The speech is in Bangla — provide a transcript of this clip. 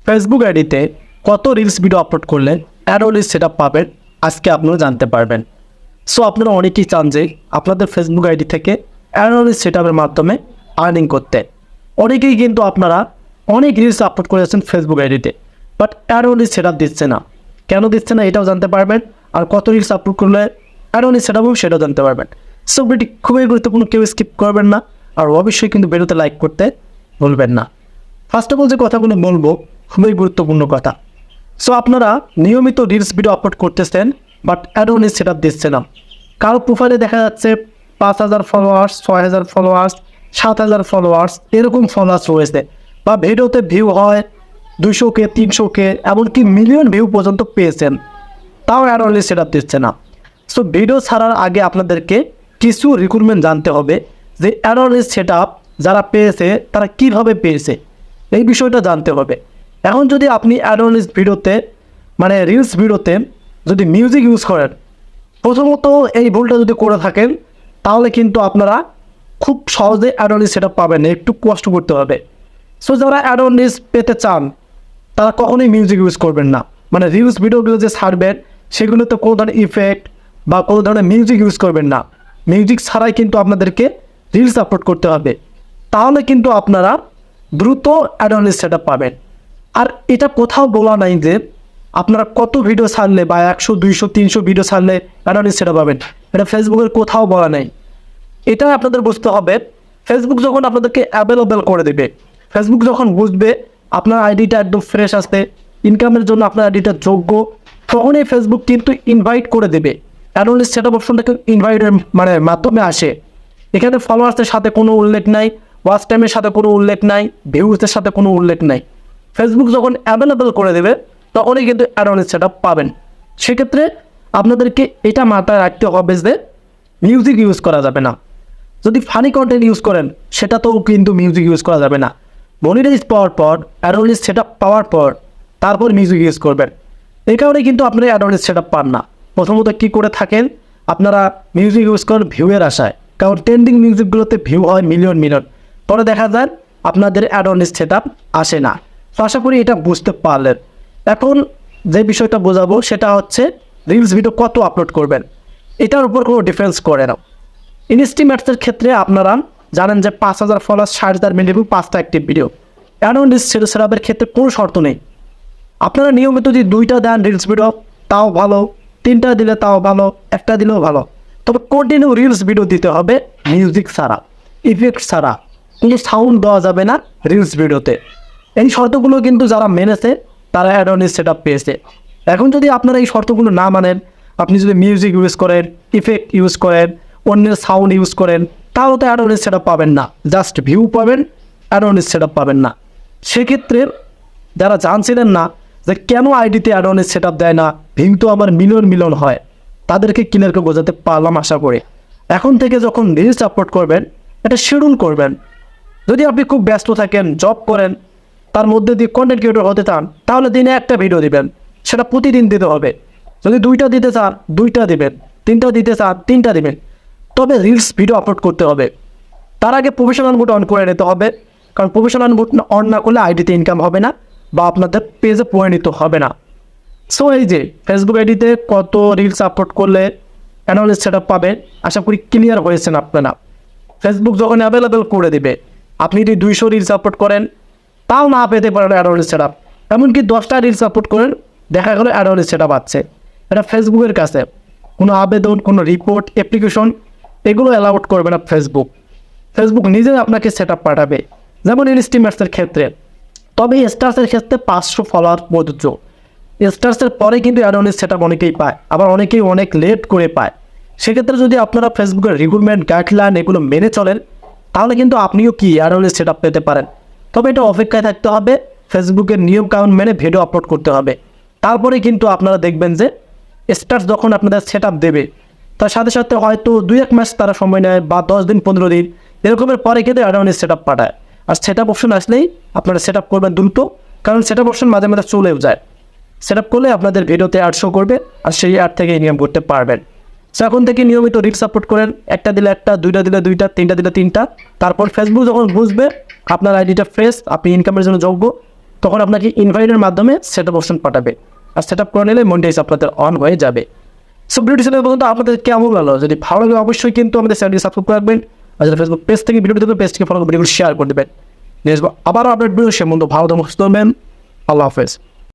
ফেসবুক আইডিতে কত রিলস ভিডিও আপলোড করলে অ্যাডোনিস সেটআপ পাবেন আজকে আপনারা জানতে পারবেন। সো আপনারা অনেকেই চান যে আপনাদের ফেসবুক আইডি থেকে অ্যাডোনিস সেটআপের মাধ্যমে আর্নিং করতে। অনেকেই কিন্তু আপনারা অনেক রিলস আপলোড করেছেন ফেসবুক আইডিতে, বাট অ্যাডোনিস সেটআপ দিচ্ছে না। কেন দিচ্ছে না এটাও জানতে পারবেন, আর কত রিলস আপলোড করলে অ্যাডোনিস সেটআপ হবে সেটাও জানতে পারবেন। সো ভিডিওটি খুবই গুরুত্বপূর্ণ, কেউ স্কিপ করবেন না, আর অবশ্যই কিন্তু ভিডিওতে লাইক করতে ভুলবেন না। ফার্স্ট অফ অল যে কথাগুলো বলবো খুবই গুরুত্বপূর্ণ কথা। সো আপনারা নিয়মিত রিলস ভিডিও আপলোড করতেছেন, বাট অ্যাডোনিস সেটআপ দিচ্ছে না। কারো প্রোফাইলে দেখা যাচ্ছে 5,000 ফলোয়ার্স, 6,000 ফলোয়ার্স, 7,000 ফলোয়ার্স, এরকম ফলোয়ার্স রয়েছে, বা ভিডিওতে ভিউ হয় 200K, 300K, এমনকি মিলিয়ন ভিউ পর্যন্ত পেয়েছেন, তাও অ্যাডোনিস সেটআপ দিচ্ছে না। সো ভিডিও ছাড়ার আগে আপনাদেরকে কিছু রিক্রুটমেন্ট জানতে হবে যে অ্যাডোনিস সেটআপ যারা পেয়েছে তারা কীভাবে পেয়েছে, এই বিষয়টা জানতে হবে। এখন যদি আপনি অ্যাডোনিস ভিডিওতে রিলস ভিডিওতে যদি মিউজিক ইউজ করেন, প্রথমত এই ভুলটা যদি করে থাকেন তাহলে কিন্তু আপনারা খুব সহজে অ্যাডোনিস সেটআপ পাবেন না, একটু কষ্ট করতে হবে। সো যারা অ্যাডোনিস পেতে চান তারা কখনোই মিউজিক ইউজ করবেন না। রিলস ভিডিওগুলো যে ছাড়বেন সেগুলোতে কোনো ধরনের ইফেক্ট বা কোনো ধরনের মিউজিক ইউজ করবেন না। মিউজিক ছাড়াই কিন্তু আপনাদেরকে রিলস আপলোড করতে হবে, তাহলে কিন্তু আপনারা দ্রুত অ্যাডোনিস সেটআপ পাবেন। আর এটা কোথাও বলা নাই যে আপনারা কত ভিডিও ছাড়লে বা 100, 200, 300 ভিডিও ছাড়লে অ্যাডোনিস সেটআপ পাবেন, এটা ফেসবুকের কোথাও বলা নেই। এটা আপনাদের বুঝতে হবে। ফেসবুক যখন আপনাদেরকে অ্যাভেলেবেল করে দেবে, ফেসবুক যখন বুঝবে আপনার আইডিটা একদম ফ্রেশ আসতে, ইনকামের জন্য আপনার আইডিটা যোগ্য, তখনই ফেসবুক কিন্তু ইনভাইট করে দেবে। অ্যাডোনিস সেটআপ অপশনটাকে ইনভাইটের মাধ্যমে আসে। এখানে ফলোয়ার্সের সাথে কোনো উল্লেখ নাই, ওয়াচ টাইমের সাথে কোনো উল্লেখ নাই, ভিউজের সাথে কোনো উল্লেখ নাই। ফেসবুক যখন অ্যাভেলেবেল করে দেবে তখনই কিন্তু অ্যাডোনিস সেটআপ পাবেন। সেক্ষেত্রে আপনাদেরকে এটা মাথায় রাখতে হবে যে মিউজিক ইউজ করা যাবে না। যদি ফানি কন্টেন্ট ইউজ করেন সেটাতেও কিন্তু মিউজিক ইউজ করা যাবে না। মনিটাইজ পাওয়ার পর, অ্যাডোনিস সেটআপ পাওয়ার পর তারপর মিউজিক ইউজ করবেন। এই কারণে কিন্তু আপনারা অ্যাডোনিস সেটআপ পান না। প্রথমত কী করে থাকেন, আপনারা মিউজিক ইউজ করেন ভিউয়ের আশায়, কারণ ট্রেন্ডিং মিউজিকগুলোতে ভিউ হয় মিলিয়ন মিলিয়ন, পরে দেখা যায় আপনাদের অ্যাডোনিস সেটআপ আসে না। তো আশা করি এটা বুঝতে পারলেন। এখন যে বিষয়টা বোঝাবো সেটা হচ্ছে রিলস ভিডিও কত আপলোড করবেন, এটার উপর কোনো ডিফারেন্স করে না। ইনস্টিমেটসের ক্ষেত্রে আপনারা জানেন যে 5,000 ফলোয়ার্স, 60,000 মিনিট, 5টা অ্যাক্টিভ ভিডিও। অ্যাডোনিস সেটআপের ক্ষেত্রে কোনো শর্ত নেই। আপনারা নিয়মিত যদি 2টা দেন রিলস ভিডিও তাও ভালো, 3টা দিলে তাও ভালো, 1টা দিলেও ভালো, তবে কন্টিনিউ রিলস ভিডিও দিতে হবে, মিউজিক ছাড়া, ইফেক্ট ছাড়া, কোনো সাউন্ড দেওয়া যাবে না রিলস ভিডিওতে। এই শর্তগুলো কিন্তু যারা মেনেছে তারা অ্যাডোনিস সেটআপ পেয়েছে। এখন যদি আপনারা এই শর্তগুলো না মানেন, আপনি যদি মিউজিক ইউজ করেন, ইফেক্ট ইউজ করেন, অন্যের সাউন্ড ইউজ করেন, তাহলে তো অ্যাডোনিস সেটআপ পাবেন না, জাস্ট ভিউ পাবেন, অ্যাডোনিস সেটআপ পাবেন না। সেক্ষেত্রে যারা জানছিলেন না যে কেন আইডিতে অ্যাডোনিস সেটআপ দেয় না, ভিউ তো আমার মিলিয়ন মিলিয়ন হয়, তাদেরকে ক্লিয়ারকে বোঝাতে পারলাম আশা করি। এখন থেকে যখন রিলস আপলোড করবেন এটা শিডিউল করবেন। যদি আপনি খুব ব্যস্ত থাকেন, জব করেন, তার মধ্যে দিয়ে কন্টেন্ট ক্রিয়েটর হতে চান, তাহলে দিনে 1টা ভিডিও দিবেন, সেটা প্রতিদিন দিতে হবে। যদি 2টা দিতে চান 2টা দিবেন, 3টা দিতে চান 3টা দিবেন, তবে রিলস ভিডিও আপলোড করতে হবে। তার আগে প্রফেশনাল মোড অন করে নিতে হবে, কারণ প্রফেশনাল মোড অন না করলে আইডিতে ইনকাম হবে না বা আপনাদের পেজে পরিণত হবে না। সো এই যে ফেসবুক আইডিতে কত রিলস আপলোড করলে অ্যাডোনিস সেটআপ পাবে, আশা করি ক্লিয়ার হয়েছেন আপনারা। ফেসবুক যখন অ্যাভেলেবেল করে দেবে, আপনি যদি 200 রিলস আপলোড করেন তাও না পেতে পারেন অ্যাডোনিস সেটআপ, এমনকি 10টা রিলস আপলোড করেন দেখা গেলো অ্যাডোনিস সেটআপ আছে। এটা ফেসবুকের কাছে কোনো আবেদন, কোনো রিপোর্ট, অ্যাপ্লিকেশন এগুলো অ্যালাউড করবে না ফেসবুক। ফেসবুক নিজে আপনাকে সেটআপ পাঠাবে, যেমন ইনস্টিমেটসের ক্ষেত্রে। তবে স্টার্সের ক্ষেত্রে 500 ফলোয়ার প্রযোজ্য। স্টার্সের পরে কিন্তু অ্যাডোনিস সেটআপ অনেকেই পায়, আবার অনেকেই অনেক লেট করে পায়। সেক্ষেত্রে যদি আপনারা ফেসবুকের রিক্রুটমেন্ট গাইডলাইন এগুলো মেনে চলেন, তাহলে কিন্তু আপনিও কি অ্যাডোনিস সেটআপ পেতে পারেন। তবে এটা অপেক্ষায় থাকতে হবে, ফেসবুকের নিয়ম কানুন মেনে ভিডিও আপলোড করতে হবে। তারপরে কিন্তু আপনারা দেখবেন যে স্টার্স যখন আপনাদের সেটআপ দেবে তার সাথে সাথে হয়তো 2-1 মাস তারা সময় নেয়, বা 10 দিন 15 দিন এরকমের পরে কিন্তু অ্যাডোনিস সেটআপ পাঠায়। আর সেটআপ অপশন আসলেই আপনারা সেটআপ করবেন দ্রুত, কারণ সেটআপ অপশন মাঝে মাঝে চলেও যায়। সেটআপ করলে আপনাদের ভিডিওতে অ্যাড শো করবে, আর সেই অ্যাড থেকে ইনকাম করতে পারবেন। সো এখন থেকে নিয়মিত রিলস আপলোড করেন, 1টা দিলে 1টা, 2টা দিলে 2টা, 3টা দিলে 3টা। তারপর ফেসবুক যখন বুঝবে আপনার আইডিটা ফ্রেশ, আপনি ইনকামের জন্য যোগ্য, তখন আপনাকে ইনভাইটের মাধ্যমে সেট আপ অপশন পাঠাবে, আর সেট আপ করে নিলে মনিটাইজ আপনাদের অন হয়ে যাবে। সো ভিডিওটি ছিল পর্যন্ত আপনাদের কেমন লাগলো? যদি ভালো লাগে অবশ্যই কিন্তু আমাদের চ্যানেলটি সাবস্ক্রাইব করে রাখবেন, আর যারা ফেসবুক পেজ থেকে ভিডিওটি দেখবেন পেজ থেকে ফলো করে ভিডিওগুলো শেয়ার করে দেবেন। আবারও আপনার ভিডিও সে মতো ভালো থাকবেন, সুস্থ থাকবেন। আল্লাহ হাফেজ।